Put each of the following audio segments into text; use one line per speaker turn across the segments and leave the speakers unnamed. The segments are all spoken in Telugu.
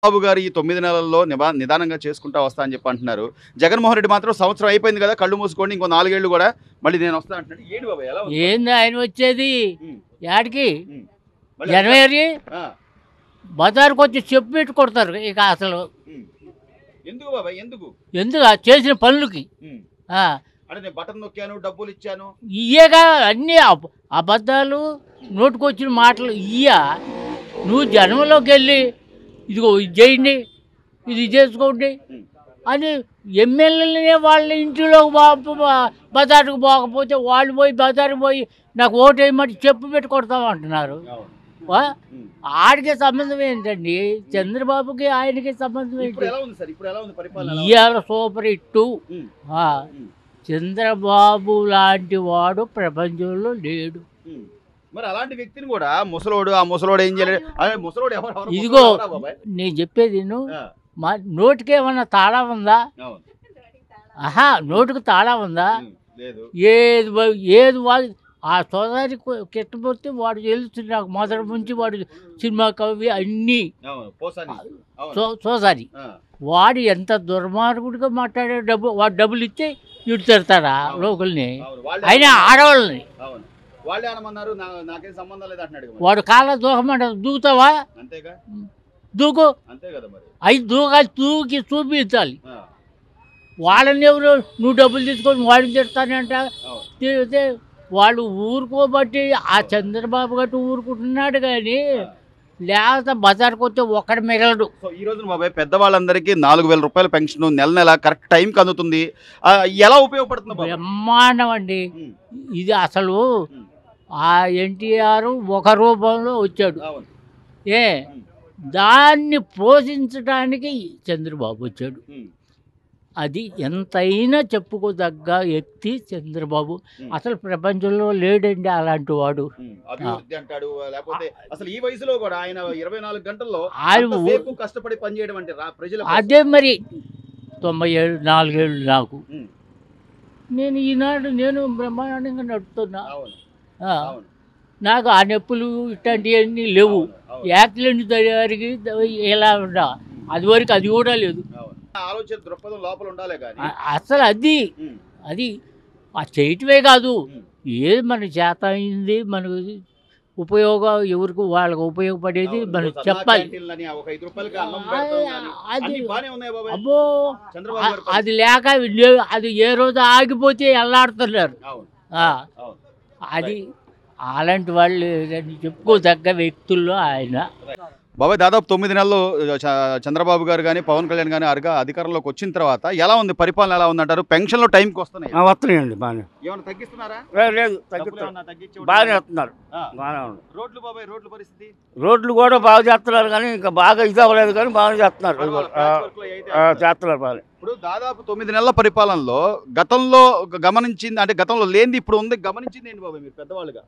బాబు గారు ఈ 9 నెలల్లో నిదానంగా చేసుకుంటా వస్తా అని చెప్పి అంటున్నారు. జగన్మోహన్ రెడ్డి మాత్రం సంవత్సరం అయిపోయింది కదా, కళ్ళు మూసుకోండి, ఇంకో 4 ఏళ్ళు కూడా మళ్ళీ నేను వస్తా అంటున్నాడు. ఏంటి బాబాయ్ ఎలా ఉంది?
ఏంది ఆయన వచ్చేది
హ్మ్.
యాడికి
హ్మ్. మళ్ళీ
జనవరి
ఆ.
బజార్కి వచ్చి చెప్పు పెట్టి కొడతారు ఇక అసలు
హ్మ్. ఎందుకు బాబాయ్ ఎందుకు?
ఎందుకు ఆ చేసిన పనులకి
హ్మ్.
ఆ,
అంటే నేను బటన్ నొక్కాను, డబ్బులు ఇచ్చాను.
ఇయ్యేగా అన్నీ అబద్ధాలు నోటుకొచ్చిన మాటలు ఇయ్యా. నువ్వు జన్మలోకి వెళ్ళి ఇదిగో ఇది చేయండి ఇది చేసుకోండి
హ్మ్.
అని ఎమ్మెల్యేలనే వాళ్ళ ఇంటిలో బజారుకు పోకపోతే వాళ్ళు పోయి బజారుకు పోయి నాకు ఓటు వేయమంటే చెప్పు పెట్టి కొడతామంటున్నారు.
అవును.
వా?
హ్మ్.
ఆడికి సంబంధం ఏంటండి? చంద్రబాబుకి ఆయనకి సంబంధం
ఇప్పుడు
ఏంటి?
ఎలా ఉంది సార్? ఇప్పుడు ఎలా ఉంది పరిపాలన? ఎలా ఉంది?
ఇవాళ సూపర్ హిట్టు.
హ్మ్.
ఆ,
హ్మ్.
చంద్రబాబు లాంటి వాడు ప్రపంచంలో లేడు.
హ్మ్. మరి అలాంటి వ్యక్తిని కూడా ముసలోడు, ఆ ముసలోడు ఏం చేయలేడు. అదే ముసలోడు ఎవరు
ఇదిగో
ముసలోడు ఎవరా బాబాయ్?
నేను చెప్పేది నువ్వు
ఆ.
మా నోటికి ఏమన్నా తాళా ఉందా?
అవును.
ఆహా, నోటికి తాళా ఉందా?
హ్మ్. లేదు.
ఏది వాడు ఆ సోదరి కిట్టబోతే వాడు తెలుస్తుంది నాకు మొదటి నుంచి వాడు సినిమా కవి అన్నీ
అవును. పోసాని. అవును.
సోదరి
ఆ.
వాడు ఎంత దుర్మార్గుడిగా మాట్లాడే వాడు డబ్బులు ఇచ్చి ఇటు తిడతాడా లోకల్ని,
అవును. వాళ్ళే
అయినా ఆడవాళ్ళని.
అవును. వాళ్ళే అనమన్నారు. నాకేం సంబంధం లేదు అంటున్నాడు కదా మరి.
వాడు కాళ్ళ దూకమంట దూకుతావా?
అంతేగా.
దూకు.
అంతే కదా మరి.
అవి దూకి చూపించాలి.
ఆ.
వాళ్ళని ఎవరు నువ్వు డబ్బులు తీసుకొని వాడిని తిడతానంట.
అవును.
తిడితే వాళ్ళు ఊరుకోబట్టి ఆ చంద్రబాబు గట్టు ఊరుకుంటున్నాడు కానీ
ఆ.
లేకపోతే బజార్కి వస్తే ఒక్కడు మిగలడు.
సో ఈ రోజున బాబాయ్ పెద్దవాళ్ళందరికీ 4,000 రూపాయల పెన్షన్ నెల కరెక్ట్ టైంకి అందుతుంది. ఎలా ఉపయోగపడుతుంది బాబాయ్?
బ్రహ్మాండం అండి.
హ్మ్.
ఇది అసలు
హ్మ్.
ఆ ఎన్టీఆర్ ఒక రూపంలో వచ్చాడు.
అవును.
ఏ
హ్మ్.
దాన్ని పోషించడానికి చంద్రబాబు వచ్చాడు.
హ్మ్.
అది ఎంతైనా చెప్పుకోదగ్గ వ్యక్తి చంద్రబాబు.
హ్మ్.
అసలు ప్రపంచంలో లేడండి అలాంటి వాడు.
హ్మ్. అభివృద్ధి అంటాడు. లేకపోతే అసలు ఈ వయసులో కూడా ఆయన 24 గంటల్లో
ఆయన
అంతసేపు కష్టపడి పనిచేయడం అంటే ప్రజల కోసం.
అదే మరి 97 4 నాకు.
హ్మ్.
నేను ఈనాడు బ్రహ్మాండంగా నడుపుతున్నా.
అవును.
ఆ,
అవును.
నాకు ఆ నొప్పులు ఇట్లాంటివన్నీ లేవు.
అవును. అవును.
యాక్సిడెంట్ జరిగి ఇలా ఉండా అది వరకు అది కూడా లేదు.
అవును. ఆలోచన దృక్పథం లోపల ఉండాలే గాని.
అసలు అది
హ్మ్.
అది ఆ చేయటమే కాదు,
హ్మ్.
ఏది మన చేత అయింది మనకు ఉపయోగం ఎవరికి వాళ్ళకి ఉపయోగపడేది
అవును.
మనకు
ఇప్పుడు
చెప్పాలి.
క్యాంటీన్లని ఒక 5 రూపాయలకి అన్నం పెడతాం గాని
అది
అన్ని బానే ఉన్నాయి బాబాయ్.
అబ్బో
చంద్రబాబు గారి
అది లేక అది ఏ రోజు ఆగిపోతే ఎల్లాడుతున్నారు.
అవును.
ఆ,
అవును.
అది అలాంటి వాళ్ళు చెప్పుకోదగ్గ వ్యక్తుల్లో ఆయన.
బాబాయ్ దాదాపు 9 నెలలు చంద్రబాబు గారు కానీ పవన్ కళ్యాణ్ కానీ అధికారంలోకి వచ్చిన తర్వాత ఎలా ఉంది పరిపాలన? ఎలా ఉందంటారు? పెన్షన్లు టైంకి వస్తున్నాయి?
వస్తున్నాయండి బాగానే.
ఏమైనా తగ్గిస్తున్నారా?
లేదు
డబ్బులు ఏమన్నా తగ్గించి
బాగానే వస్తున్నారు.
ఆ.
బాగానే ఉంది.
రోడ్లు బాబాయ్ రోడ్ల పరిస్థితి
రోడ్లు కూడా బాగా చేస్తున్నారు కానీ ఇంకా బాగా ఇది అవ్వలేదు కానీ బాగా చేస్తున్నారు.
పర్వాలేదు, ప్యాచ్ వర్క్లు అయితే వేస్తారు.
చేస్తున్నారు బాగా.
ఇప్పుడు దాదాపు 9 నెలల పరిపాలనలో గతంలో గమనించింది అంటే గతంలో లేనిది ఇప్పుడు ఉంది గమనించింది ఏంటి బాబాయ్ మీరు పెద్దవాళ్ళుగా?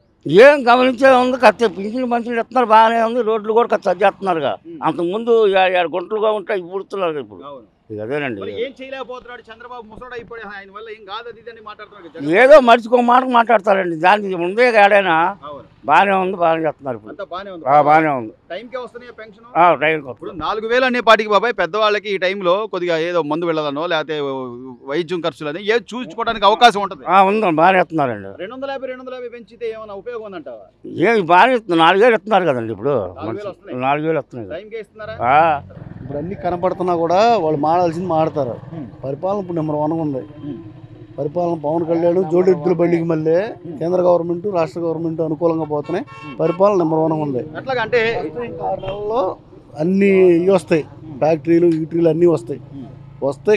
ఏం గమనించే ఉంది కత్తి పింఛన్లు మంచిలు ఇస్తున్నారు బాగానే ఉంది. రోడ్లు కూడా కత్తి చేస్తున్నారుగా. అంతకుముందు 7 గుంటలుగా ఉంటాయి పూడుతున్నారు ఇప్పుడు.
అవును.
ఇక అదేనండి.
మరి ఏం చేయలేకపోతున్నాడు చంద్రబాబు? ముసలోడు అయిపోయి ఆయన వల్ల ఏం కాదు అది ఇది అని మాట్లాడుతున్నాడు కదా.
ఏదో మనిషికి ఒక మాట మాట్లాడతారండి. దానికి ముందే ఏడైనా
అవును.
బాగానే ఉంది, బాగానే చేస్తున్నారు ఇప్పుడు.
అంతా బానే ఉంది.
బాగానే ఉంది.
టైంకే వస్తున్నాయి పెన్షన్.
ట్రైన్
ఇప్పుడు 4,000 అనే పాటికి బాబాయ్ పెద్దవాళ్ళకి ఈ టైంలో కొద్దిగా ఏదో మందు వెళ్ళదనో లేకపోతే వైద్యం ఖర్చులని ఏదో చూసుకోవడానికి అవకాశం ఉంటుంది.
ఉంది, బాగానే ఇస్తున్నారండి.
250 పెంచితే ఏమైనా ఉపయోగం ఉందంటావా?
ఏమి బాగానే ఇస్తున్నారు. 4,000 ఇస్తున్నారు కదండి ఇప్పుడు.
4,000 వస్తున్నాయి.
4,000 వస్తున్నాయి.
టైంకే ఇస్తున్నారా?
ఇప్పుడు అన్ని కనపడుతున్నా కూడా వాళ్ళు మాడాల్సింది మాడతారు. పరిపాలన ఇప్పుడు నెంబర్ 1 ఉంది. పరిపాలన పవన్ కళ్యాణ్ జోడెద్దుల బండికి మళ్ళీ కేంద్ర గవర్నమెంట్ రాష్ట్ర గవర్నమెంట్ అనుకూలంగా పోతున్నాయి. పరిపాలన నెంబర్ 1 ఉంది.
ఎట్లాగంటే
6 నెలల్లో అన్ని ఇవి వస్తాయి. ఫ్యాక్టరీలు యూట్రీలు అన్నీ వస్తాయి.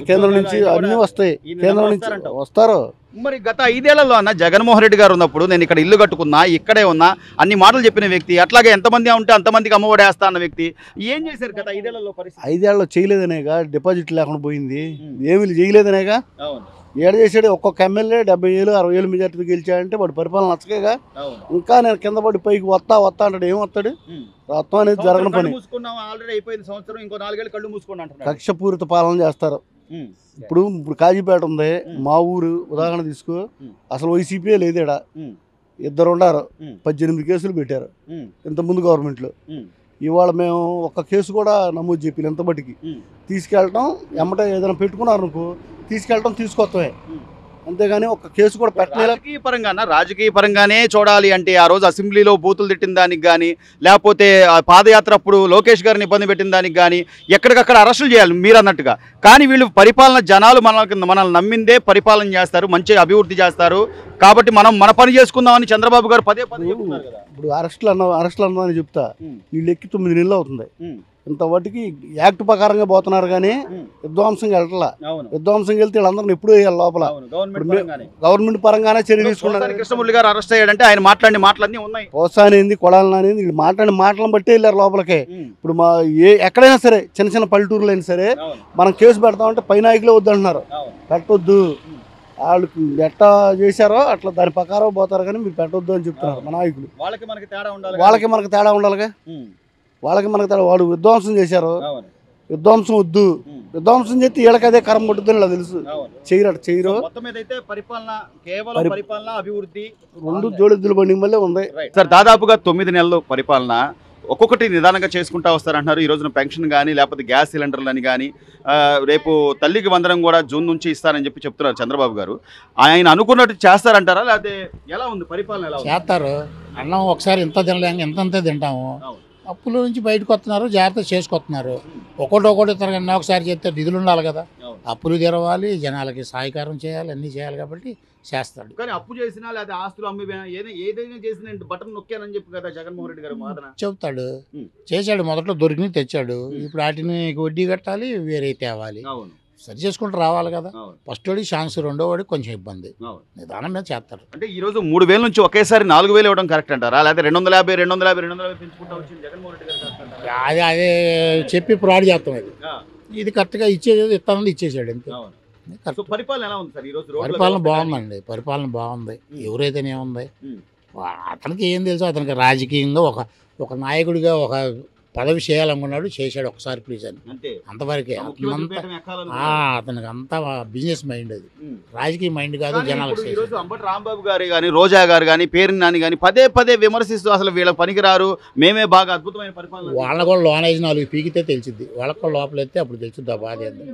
కేంద్రం నుంచి అన్నీ వస్తాయి. కేంద్రం నుంచి వస్తారు.
మరి గత 5 ఏళ్లలో అన్న జగన్మోహన్ రెడ్డి గారు ఉన్నప్పుడు నేను ఇక్కడ ఇల్లు కట్టుకున్నా ఇక్కడే ఉన్నా అన్ని మాటలు చెప్పిన వ్యక్తి, అట్లాగే ఎంతమంది ఉంటే అంతమందికి అమ్మఒడి వేస్తా అన్న వ్యక్తి ఏం చేశారు గత 5 ఏళ్లలో పరిస్థితి?
5 ఏళ్ళలో చేయలేదనేగా డిపాజిట్ లేకుండా పోయింది. ఏమి చేయలేదనేగా.
అవును.
ఏడ చేసాడు? ఒక్కొక్క ఎమ్మెల్యే 70,000 60,000 మెజార్టీతో గెలిచాడంటే వాడు పరిపాలన నచ్చకేగా. ఇంకా నేను కింద పడి పైకి వస్తా అంటాడు. ఏం వస్తాడు? రత్వం అనేది జరగని పని.
ఆల్రెడీ అయిపోయింది సంవత్సరం, ఇంకో 4 ఏళ్ళు కళ్ళు మూసుకోండి అంటున్నాడు.
కక్షపూరిత పాలన చేస్తారు. ఇప్పుడు కాజీపేట ఉంది, మా ఊరు ఉదాహరణ తీసుకో. అసలు వైసీపీ లేదు ఈడ. 2 ఉన్నారు. 18 కేసులు పెట్టారు ఇంత ముందు గవర్నమెంట్లో. ఇవాళ మేము ఒక కేసు కూడా నమోదు చెప్పి ఎంత బట్టికి తీసుకెళ్ళటం ఎమ్మటే ఏదైనా పెట్టుకున్నారు అనుకో తీసుకెళ్ళటం తీసుకొస్తామే, అంతేగాని ఒక కేసు కూడా పెట్టలేదు.
రాజకీయ పరంగానే చూడాలి అంటే ఆ రోజు అసెంబ్లీలో బూతులు తిట్టిన దానికి కానీ, లేకపోతే ఆ పాదయాత్ర అప్పుడు లోకేష్ గారిని ఇబ్బంది పెట్టిన దానికి కానీ ఎక్కడికక్కడ అరెస్టులు చేయాలి మీరు అన్నట్టుగా. కానీ వీళ్ళు పరిపాలన జనాలు మనల్ని నమ్మిందే పరిపాలన చేస్తారు, మంచి అభివృద్ధి చేస్తారు కాబట్టి మనం మన పని చేసుకుందామని చంద్రబాబు గారు పదే పదే చెప్తున్నారు కదా.
ఇప్పుడు అరెస్టులు అన్నదని చెప్తా, వీళ్ళు ఎక్కి 9 నెలలు అవుతుంది. ఇంతవాటికి యాక్ట్ ప్రకారంగా పోతున్నారు కానీ విధ్వంసంగా వెళ్ళట్లా. విధ్వంసంగా వెళ్తే వీళ్ళందరినీ ఎప్పుడు వేయాలి లోపల. గవర్నమెంట్ పరంగానే చర్య తీసుకున్నారు.
కృష్ణమూర్తి గారు అరెస్ట్ అయ్యాడంటే ఆయన మాట్లాడిన మాటలన్నీ ఉన్నాయి.
ప్రోత్సాహం కొడాలని అనేది వీళ్ళు మాట్లాడిన మాటలను బట్టి వెళ్ళారు లోపలికి. ఇప్పుడు మా ఎక్కడైనా సరే చిన్న చిన్న పల్లెటూరులో అయినా సరే మనం కేసు పెడతామంటే పై నాయకులే వద్దంటున్నారు. పెట్టొద్దు, వాళ్ళు ఎట్లా చేశారో అట్లా దాని ప్రకారం పోతారు కానీ మీరు పెట్టొద్దు అని చెప్తున్నారు మా నాయకులు.
వాళ్ళకి మనకి తేడా
ఉండాలిగా. వాళ్ళకి మనకు తేడా. వాడు విధ్వంసం చేశారు, విధ్వంసం వద్దు, విధ్వంసం చేస్తే వీళ్ళకి అదే కరం కొట్టుద్దని ఇలా తెలుసు. చేయరు.
అభివృద్ధి
2 జోడెద్దుల బండి మళ్ళీ ఉంది
సార్. దాదాపుగా 9 నెలలు పరిపాలన ఒక్కొక్కటి నిదానంగా చేసుకుంటా వస్తారంటున్నారు. ఈ రోజున పెన్షన్ కానీ లేకపోతే గ్యాస్ సిలిండర్లని కానీ రేపు తల్లికి వందనం కూడా జూన్ నుంచి ఇస్తారని చెప్తున్నారు చంద్రబాబు గారు. ఆయన అనుకున్నట్టు చేస్తారంటారా లేకపోతే ఎలా ఉంది పరిపాలన? ఎలా
చేస్తారు. అన్నం ఒకసారి ఇంత తినలేక ఇంతంతే తింటాము. అప్పుల నుంచి బయటకు వస్తున్నారు, జాగ్రత్త చేసుకొస్తున్నారు. ఒకటి తరగతి ఒకసారి చేస్తే నిధులు ఉండాలి కదా. అప్పులు తెరవాలి, జనాలకి సహాయకారం చేయాలి, అన్నీ చేయాలి కాబట్టి చేస్తాడు.
కానీ అప్పు చేసినా లేదా ఆస్తులు అమ్మి ఏదైనా చేసినా బటన్ నొక్కానని చెప్పి కదా జగన్మోహన్ రెడ్డి గారు
చెబుతాడు. చేశాడు, మొదట్లో దొరికి తెచ్చాడు. ఇప్పుడు వాటిని వడ్డీ కట్టాలి, వేరే తేవాలి, సరి చేసుకుంటూ రావాలి కదా. ఫస్ట్ వాడికి ఛాన్స్, రెండో వాడికి కొంచెం ఇబ్బంది. నిదానం మీద చేస్తారు.
అంటే ఈ రోజు 3,000 నుంచి ఒకేసారి 4,000 ఇవ్వడం కరెక్ట్ అంటారా లేకపోతే 250 పెంచుకుంటా వచ్చింది జగన్మోహన్ రెడ్డి గారు?
అదే చెప్పి ఫ్రాడ్ చేస్తాం. ఇది కరెక్ట్గా ఇచ్చేది ఇస్తానని ఇచ్చేసాడు అంతే.
పరిపాలన ఎలా ఉంది సార్ ఈ రోజు?
పరిపాలన బాగుందండి, పరిపాలన బాగుంది. ఎవరైతేనేముంది, అతనికి ఏం తెలుసు. అతనికి రాజకీయంగా ఒక నాయకుడిగా ఒక పదవి చేయాలనుకున్నాడు, చేశాడు ఒకసారి ప్లీజ్ అని, అంతవరకే. అతనికి అంతా బిజినెస్ మైండ్, అది రాజకీయ మైండ్ కాదు. జనాలకు
అంబటి రాంబాబు గారు కానీ రోజా గారు కానీ పేరు నాని కానీ పదే విమర్శిస్తూ అసలు వీళ్ళ పనికిరారు, మేమే బాగా అద్భుతమైన పరిపాలన.
వాళ్ళ కూడా లోనేజ్ 4 పీకితే తెలిసిద్ది, వాళ్ళకి కూడా లోపలెత్తే అప్పుడు తెలిసిద్ది ఆ బాధ ఏంది.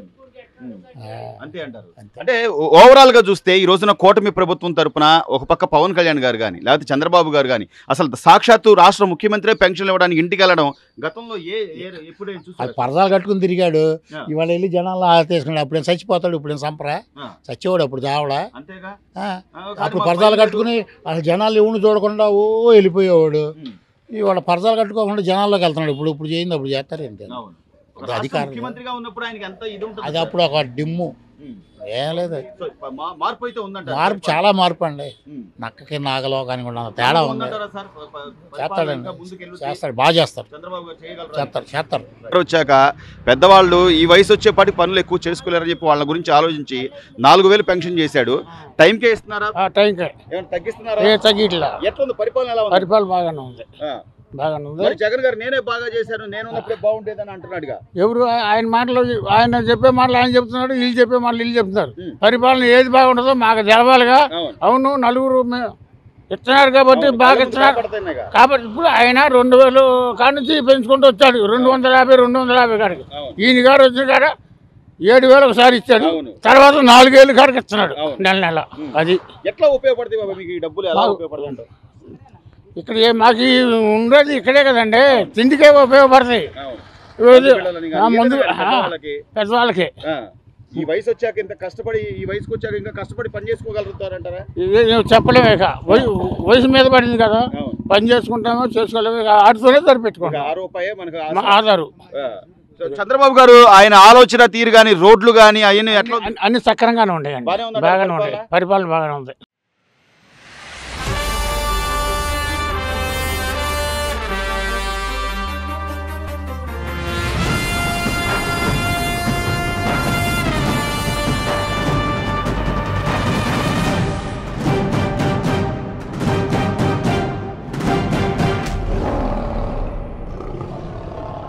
అంతే అంటారు. అంటే ఓవరాల్ గా చూస్తే ఈ రోజున కూటమి ప్రభుత్వం తరపున ఒక పక్క పవన్ కళ్యాణ్ గారు కానీ లేకపోతే చంద్రబాబు గారు కానీ అసలు సాక్షాత్తు రాష్ట్ర ముఖ్యమంత్రి పెన్షన్లు ఇవ్వడానికి ఇంటికి వెళ్ళడం గతంలో ఎప్పుడైనా చూసారు?
పరదాలు కట్టుకుని తిరిగాడు, ఇవాళ వెళ్ళి జనాల్లో తీసుకున్నాడు. అప్పుడేం చచ్చిపోతాడు, ఇప్పుడేం సంపరా చచ్చేవాడు, అప్పుడు చావడా. అప్పుడు పరదాలు కట్టుకుని అసలు జనాలు ఎవరిని చూడకుండా వెళ్ళిపోయేవాడు. ఇవాళ పరదాలు కట్టుకోకుండా జనాల్లోకి వెళ్తున్నాడు. ఇప్పుడు చేయింది అప్పుడు చేస్తారు ఏంటి అధికారం. అది అప్పుడు ఒక డిమ్ము ఏం లేదు. మార్పు చాలా మార్పు అండి. నక్కకి నాగలోకానికి కూడా తేడా ఉంది. చేస్తాడండి, చేస్తాడు, బాగా చేస్తారు. చేస్తారు.
వచ్చాక పెద్దవాళ్ళు ఈ వయసు వచ్చేపాటి పనులు ఎక్కువ చేసుకోలేరని చెప్పి వాళ్ళ గురించి ఆలోచించి 4,000 పెన్షన్ చేశాడు. టైంకే ఇస్తున్నారా?
టైంకే
తగ్గిస్తున్నారా?
తగ్గిట్లా.
ఎట్లా ఉంది పరిపాలన? ఎలా ఉంది?
పరిపాలన బాగానే ఉంది.
జగన్ గారు నేనే బాగా చేశాను, నేను బాగుండేదని అంటున్నాడుగా.
ఎవరు ఆయన మాటలు, ఆయన చెప్పే మాటలు ఆయన చెప్తున్నాడు, వీళ్ళు చెప్పే మాటలు వీళ్ళు చెప్తున్నారు. పరిపాలన ఏది బాగుంటుందో మాకు తెలవాలిగా. అవును, నలుగురు ఇస్తున్నారు కాబట్టి బాగా ఇస్తున్నారు కాబట్టి ఇప్పుడు ఆయన 2,000 కాడి నుంచి పెంచుకుంటూ వచ్చాడు. 250 కాడికి. ఈయన గారు వచ్చిన కాడ 7,000 ఒకసారి ఇచ్చాడు, తర్వాత 4,000 కాడికి ఇస్తున్నాడు నెల. అది
ఎట్లా ఉపయోగపడుతుంది మీకు ఈ డబ్బులు? ఎలా ఉపయోగపడుతుంది?
ఇక్కడ మాకు ఉండేది ఇక్కడే కదండి, తిండికే ఉపయోగపడతాయి. ముందు పెద్దవాళ్ళకి
ఈ వయసు వచ్చాక ఇంత కష్టపడి, ఈ వయసుకు వచ్చాక ఇంకా కష్టపడి పని చేసుకోగలుగుతారంటారా?
చెప్పలేము. ఇక వయసు మీద పడింది కదా, పని చేసుకుంటామో చేసుకోలేము, ఆడుతూనే సరిపెట్టుకుంటాం. ఆధారు.
చంద్రబాబు గారు ఆయన ఆలోచన తీరు కానీ రోడ్లు కానీ అవన్నీ ఎట్లా?
అన్ని సక్రమంగానే ఉంటాయండి, బాగానే ఉంటాయి. పరిపాలన బాగానే ఉంది.